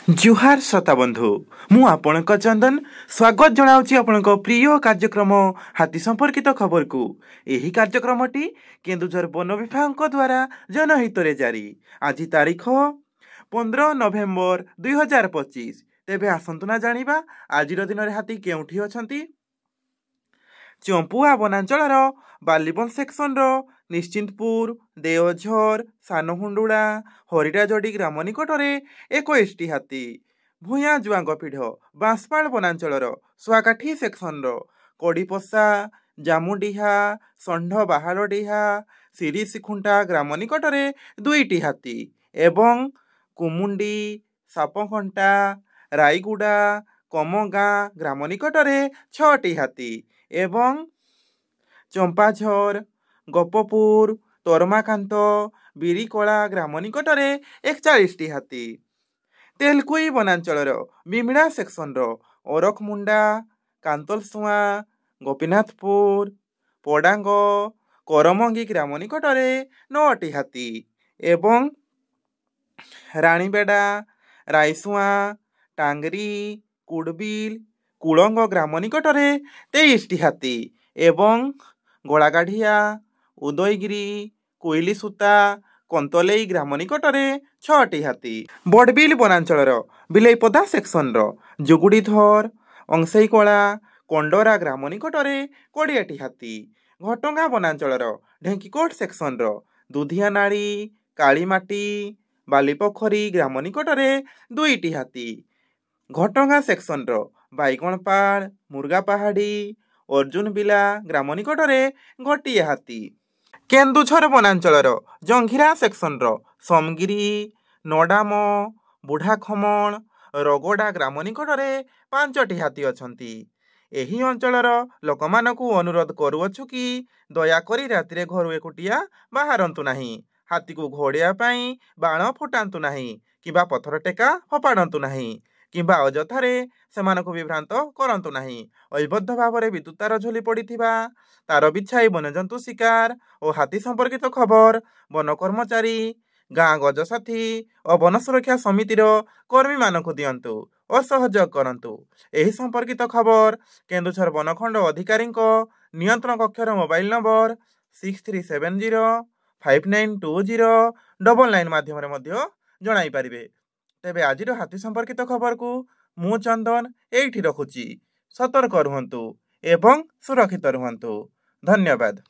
जुहार श्रोता बंधु मु आपणक चंदन स्वागत जनाऊँगी आपणक प्रिय कार्यक्रम हाथी संपर्कित खबर को। यही कार्यक्रमटी केन्दुझर वन विभाग द्वारा जनहित जारी। आज तारीख 15 नवेम्बर 2025। तेबे आसंतु ना जानिबा आज दिन हाथी केउठी अछंती। चंपुआ वनांचल बालीबन सेक्शन निश्चिंतपुर देवझर सानहुंडुड़ा हरिराजड़ी ग्राम निकटरे 21टी हाथी। भूया जुआंग पीढ़ बांसपाड़ वनांचल सुआकाठी सेक्शन कड़ीपसा जामुडीहा षंढ बाहालडीहा सिरीसिखुंटा ग्राम निकटरे 2टी हाथी एवं कुमुंडी सापखंटा रायगुड़ा कमगाँ ग्राम निकटरे 6टी हाथी एवं चंपाझर गोपपुर तोरमाकांत बिरीकला ग्राम निकटरे 41टी हाथी। तेलकुई वनांचल बिमिड़ा सेक्शन ओरखमुंडा कांतलसुआ गोपीनाथपुर पड़ांग करमंगी ग्राम निकटरे 9टी हाथी एवं रानीबेड़ा रायसुआ टांगरी कुड़बिल कुलंग ग्राम निकटरे 23टी हाथी एवं गोलागाढ़िया उदयगिरी कोइली सूता कंतलेई ग्राम निकटरे 6टी हाथी। बड़बिल वनांचल बिलईपदा सेक्शन जुगुड़ीधर अंशईकला कंडरा ग्राम निकटरे 20टी हाथी। घटंगा वनांचल ढेंकीकोट सेक्शन दुधियानाड़ी कालीमाटी बालीपोखरी ग्राम निकटरे 2टी हाथी। घटंगा सेक्शन बाईगणपाड़ मुर्गा पहाड़ी अर्जुन बिला ग्राम निकटरे 1 हाथी। केन्दुझर वनांचल जंघिरा सेक्शन समगिरी नडाम बुढ़ाखमण रगड़ा ग्राम निकटरे 5टी हाथी अछंती। एही अंचलर लोकमानकु अनुरोध करुअछु कि दयाकरी रातिरे घरु एकुटिया बाहरंतु नाही। हाथी को घोड़िया पाई बाण फुटांतु नाही किबा पथर टेका फपाड़ंतु नाही किंबा अजथारे सेमानकु विभ्रांत करंतु नाही। अबद्ध भाव विद्युत तार झोली पड़िथिबा तार बिछाई वन्यजंतु शिकार और हाथी संपर्कित खबर वन कर्मचारी गाँ गजसाथी और वन सुरक्षा समितिर कर्मी मानकु दियंतु और सहयोग करंतु। एही संपर्कित खबर केन्दुझर वनखंड अधिकारी नियंत्रण कक्षर मोबाइल नंबर 6370592099 माध्यम जणाई पारिबे। तेबे आज हाथी संपर्कित खबर को मु चंदन एठी रखुची। सतर्क रुहंतु एवं सुरक्षित रुहंतु। धन्यवाद।